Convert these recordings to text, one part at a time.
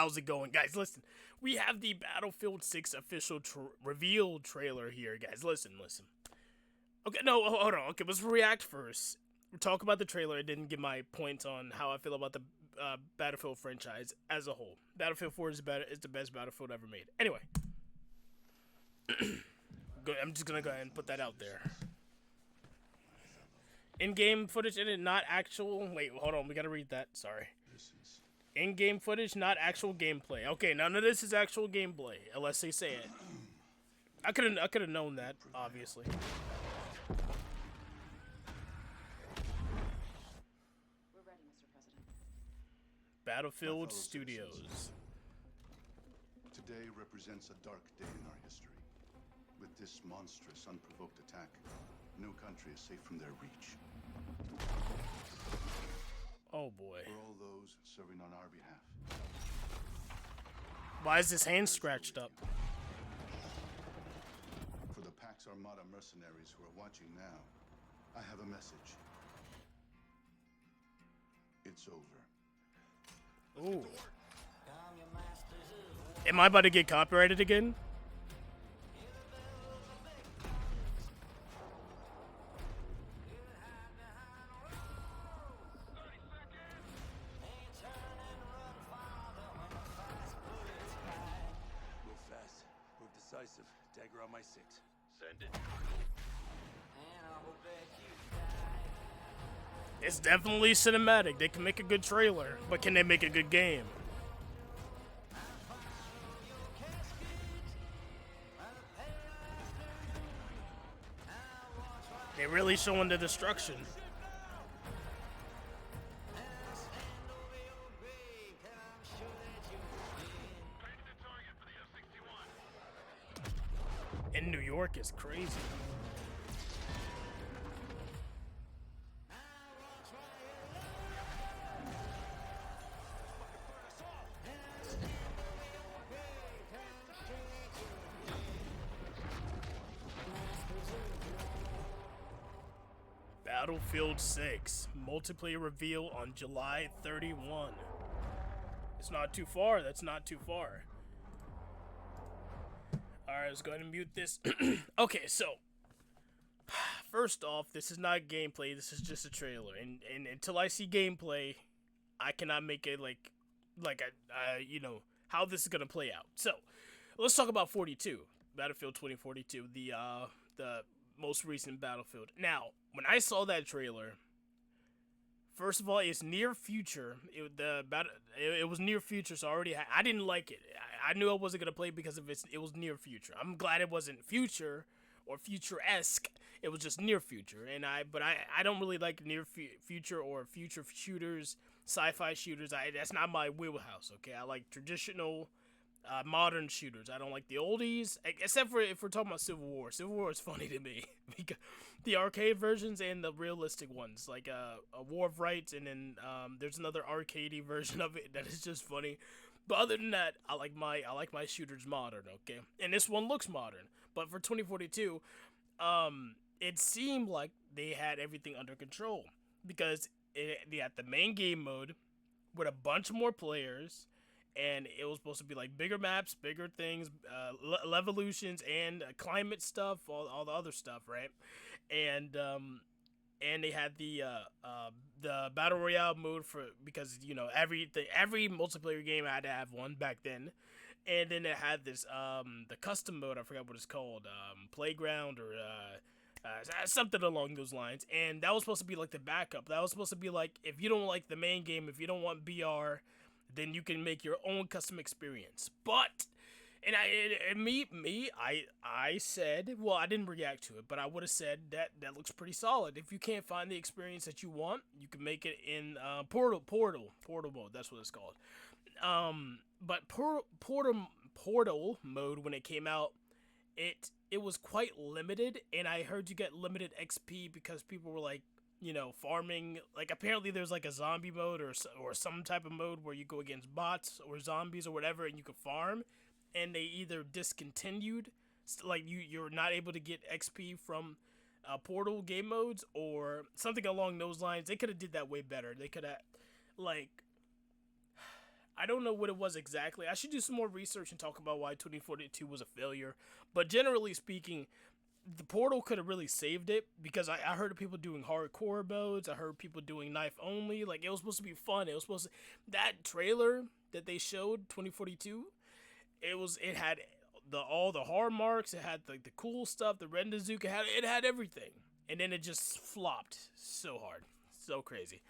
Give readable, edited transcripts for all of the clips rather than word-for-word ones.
how's it going? Guys, listen. We have the Battlefield 6 official reveal trailer here, guys. Listen. Okay, no, hold on. Okay, let's react first. Talk about the trailer. I didn't give my points on how I feel about the Battlefield franchise as a whole. Battlefield 4 is the best Battlefield ever made. Anyway, I'm just gonna go ahead and put that out there. In-game footage in it, not actual. Wait, hold on. We gotta read that. Sorry. In-game footage, not actual gameplay. Okay, none of this is actual gameplay, unless they say it. I could have known that, obviously. We're ready, Mr. President. Battlefield Studios. Today represents a dark day in our history. With this monstrous, unprovoked attack, no country is safe from their reach. Oh boy. For all those serving on our behalf. Why is his hand scratched up? For the Pax Armada mercenaries who are watching now, I have a message. It's over. Ooh. Am I about to get copyrighted again? Decisive. Dagger on my 6. Send it. It's definitely cinematic. They can make a good trailer, but can they make a good game? They're really showing the destruction. In New York is crazy. Battlefield 6 multiplayer reveal on July 31. It's not too far. That's not too far. Alright, let's go ahead and mute this. Okay, so first off, this is not gameplay, this is just a trailer. And until I see gameplay, I cannot make it like you know, how this is gonna play out. So let's talk about 42. Battlefield 2042, the most recent Battlefield. Now, when I saw that trailer, first of all, it's near future. It was near future, so I didn't like it. I knew I wasn't gonna play because of it was near future. I'm glad it wasn't future or future-esque. It was just near future, but I don't really like near future or future shooters, sci-fi shooters. That's not my wheelhouse. Okay, I like traditional, modern shooters. I don't like the oldies, except for if we're talking about Civil War. Civil War is funny to me because the arcade versions and the realistic ones, like a War of Rights, and then there's another arcadey version of it that is just funny. But other than that, I like my shooters modern, okay? And this one looks modern. But for 2042, it seemed like they had everything under control because they had the main game mode with a bunch more players, and it was supposed to be like bigger maps, bigger things, levolutions, and climate stuff, all the other stuff, right? And they had the battle royale mode because you know every multiplayer game had to have one back then, and then it had this the custom mode. I forgot what it's called, playground or something along those lines. And that was supposed to be like the backup. That was supposed to be like if you don't like the main game, if you don't want BR, then you can make your own custom experience. But I said, well, I didn't react to it, but I would have said that looks pretty solid. If you can't find the experience that you want, you can make it in portal mode. That's what it's called. But portal mode, when it came out, it was quite limited, and I heard you get limited XP because people were like, you know, farming. Like apparently there's like a zombie mode or some type of mode where you go against bots or zombies or whatever, and you can farm. And they either discontinued, like you're not able to get XP from portal game modes or something along those lines. They could have did that way better. They could have, like, I don't know what it was exactly. I should do some more research and talk about why 2042 was a failure. But generally speaking, the Portal could have really saved it because I heard of people doing hardcore modes. I heard people doing knife only. Like, it was supposed to be fun. It was supposed to, that trailer that they showed 2042. It had all the hard marks. It had the cool stuff. The Rendazuka it had everything, and then it just flopped so hard, so crazy.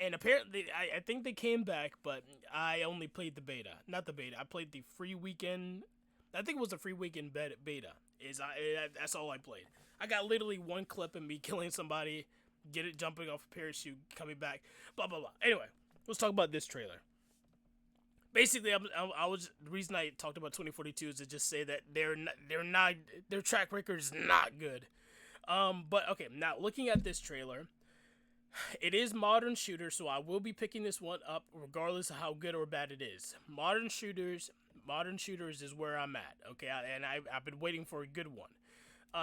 And apparently, I think they came back, but I only played the beta, not the beta. I played the free weekend. I think it was the free weekend beta. That's all I played. I got literally one clip of me killing somebody, jumping off a parachute, coming back, blah blah blah. Anyway, let's talk about this trailer. Basically, the reason I talked about 2042 is to just say that their track record is not good. But okay, now looking at this trailer, it is modern shooter, so I will be picking this one up regardless of how good or bad it is. Modern shooters is where I'm at. Okay, and I've been waiting for a good one.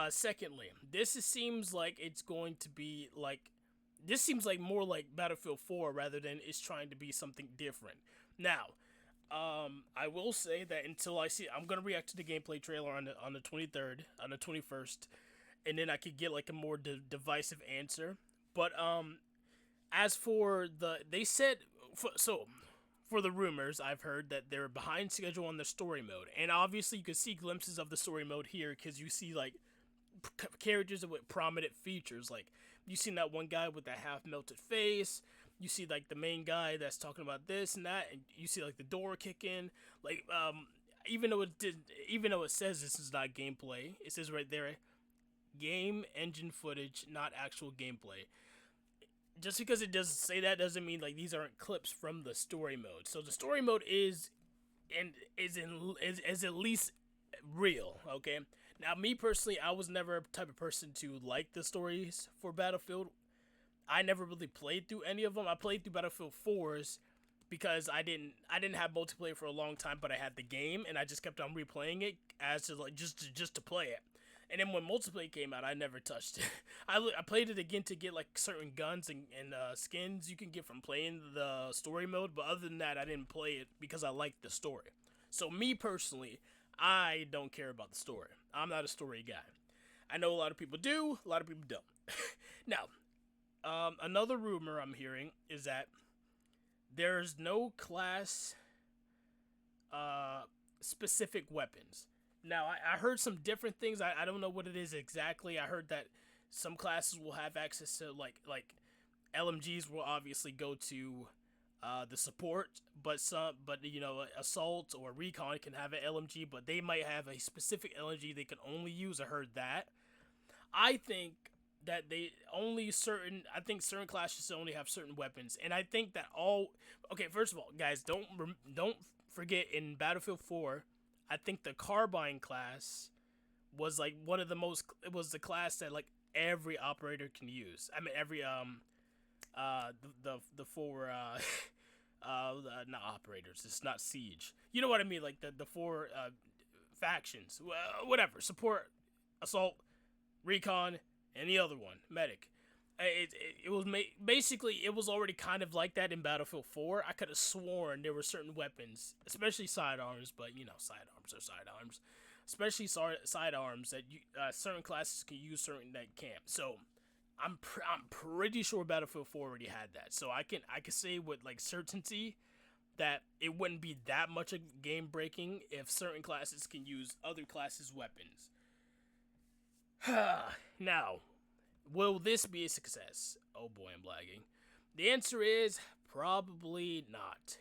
Secondly, seems like it's going to be like. This seems like more like Battlefield 4 rather than it's trying to be something different. Now, I will say that until I'm gonna react to the gameplay trailer on the 23rd, on the 21st, and then I could get like a more divisive answer. But as for they said for the rumors, I've heard that they're behind schedule on the story mode, and obviously you can see glimpses of the story mode here because you see like characters with prominent features, like you seen that one guy with that half melted face. You see like the main guy that's talking about this and that, and you see like the door kick in. Like even though it says this is not gameplay, it says right there, game engine footage, not actual gameplay. Just because it doesn't say that doesn't mean like these aren't clips from the story mode. So the story mode is at least real. Okay. Now me personally, I was never a type of person to like the stories for Battlefield. I never really played through any of them. I played through Battlefield 4s because I didn't have multiplayer for a long time, but I had the game and I just kept on replaying it as to like just to play it. And then when multiplayer came out, I never touched it. I played it again to get like certain guns and skins you can get from playing the story mode, but other than that, I didn't play it because I liked the story. So me personally, I don't care about the story. I'm not a story guy. I know a lot of people do, a lot of people don't. Now, another rumor I'm hearing is that there's no class specific weapons. Now, I heard some different things. I don't know what it is exactly. I heard that some classes will have access to like LMGs will obviously go to the support, but assault or recon can have an LMG, but they might have a specific LMG they can only use. I heard that. I think that certain classes only have certain weapons, and I think that first of all, guys, don't forget in Battlefield 4, I think the carbine class was like one of the most. It was the class that like every operator can use. I mean, every the four not operators. It's not siege. You know what I mean? Like the four factions. Whatever. Support, assault, recon, and the other one, medic. It was basically it was already kind of like that in Battlefield 4. I could have sworn there were certain weapons, especially sidearms, but sidearms are sidearms, especially sidearms that certain classes can use, certain that can't. So I'm pretty sure Battlefield 4 already had that. So I can say with like certainty that it wouldn't be that much of game breaking if certain classes can use other classes' weapons. Now, will this be a success? Oh boy, I'm lagging. The answer is probably not.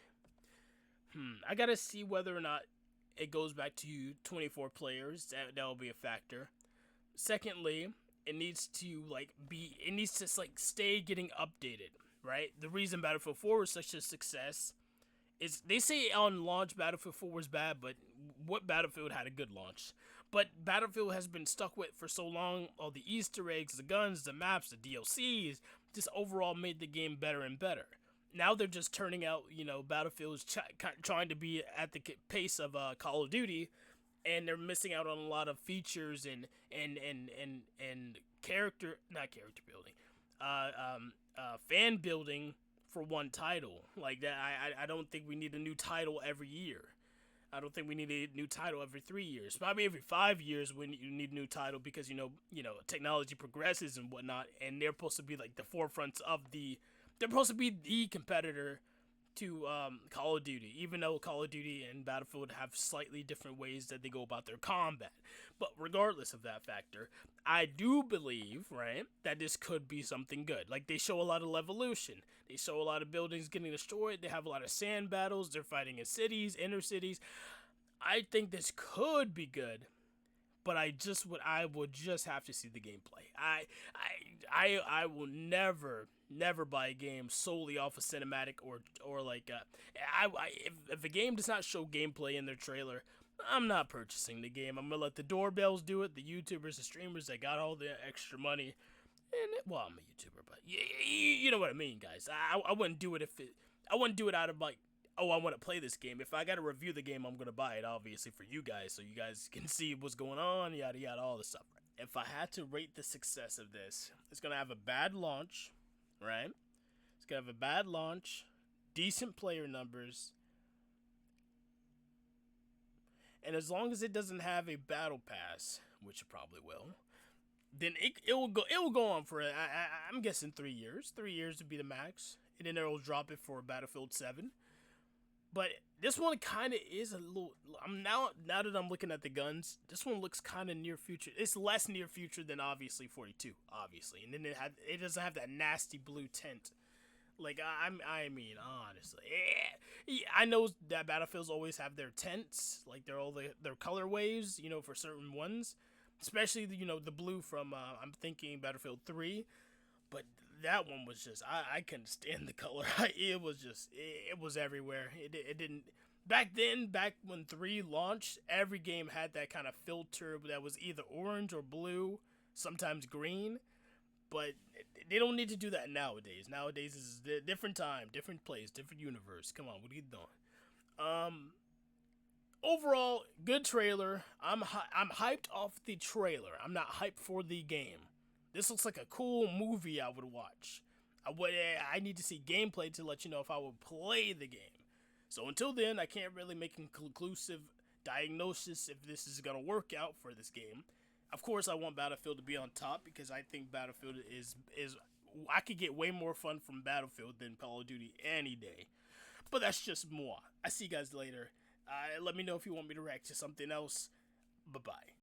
I gotta see whether or not it goes back to 24 players. That'll be a factor. Secondly, it needs to stay getting updated, right? The reason Battlefield 4 was such a success is they say on launch Battlefield 4 was bad, but what Battlefield had a good launch? But Battlefield has been stuck with for so long, all the Easter eggs, the guns, the maps, the DLCs, just overall made the game better and better. Now they're just turning out, Battlefield is trying to be at the pace of Call of Duty, and they're missing out on a lot of features and fan building for one title like that. I don't think we need a new title every year. I don't think we need a new title every 3 years. Probably every 5 years when you need a new title because technology progresses and whatnot, and they're supposed to be like the forefronts of the. They're supposed to be the competitor to Call of Duty, even though Call of Duty and Battlefield have slightly different ways that they go about their combat. But regardless of that factor, I do believe, right, that this could be something good. Like, they show a lot of evolution. They show a lot of buildings getting destroyed. They have a lot of sand battles. They're fighting in cities, inner cities. I think this could be good. But I would just have to see the gameplay. I will never buy a game solely off a cinematic or like if a game does not show gameplay in their trailer, I'm not purchasing the game. I'm gonna let the doorbells do it, the YouTubers, the streamers that got all the extra money. Well, I'm a YouTuber, but you know what I mean, guys. I wouldn't do it I wouldn't do it out of like, oh, I want to play this game. If I got to review the game, I'm going to buy it, obviously, for you guys, so you guys can see what's going on, yada, yada, all this stuff. If I had to rate the success of this, it's going to have a bad launch, right? It's going to have a bad launch, decent player numbers, and as long as it doesn't have a battle pass, which it probably will, then it will go on for, I'm guessing 3 years. 3 years would be the max, and then it will drop it for Battlefield 7. But this one kind of is a little. Now that I'm looking at the guns, this one looks kind of near future. It's less near future than obviously 42, obviously, and then it doesn't have that nasty blue tint. Like I mean, honestly, I know that Battlefields always have their tints, like their color waves, for certain ones, especially the blue from I'm thinking Battlefield 3, but. That one was just, I couldn't stand the color. It was everywhere. It didn't, back when 3 launched, every game had that kind of filter that was either orange or blue, sometimes green, but they don't need to do that nowadays. Nowadays is a different time, different place, different universe. Come on, what are you doing? Overall, good trailer. I'm hyped off the trailer. I'm not hyped for the game. This looks like a cool movie I would watch. I need to see gameplay to let you know if I will play the game. So until then, I can't really make a conclusive diagnosis if this is going to work out for this game. Of course, I want Battlefield to be on top because I think Battlefield is I could get way more fun from Battlefield than Call of Duty any day. But that's just moi. I see you guys later. Let me know if you want me to react to something else. Bye-bye.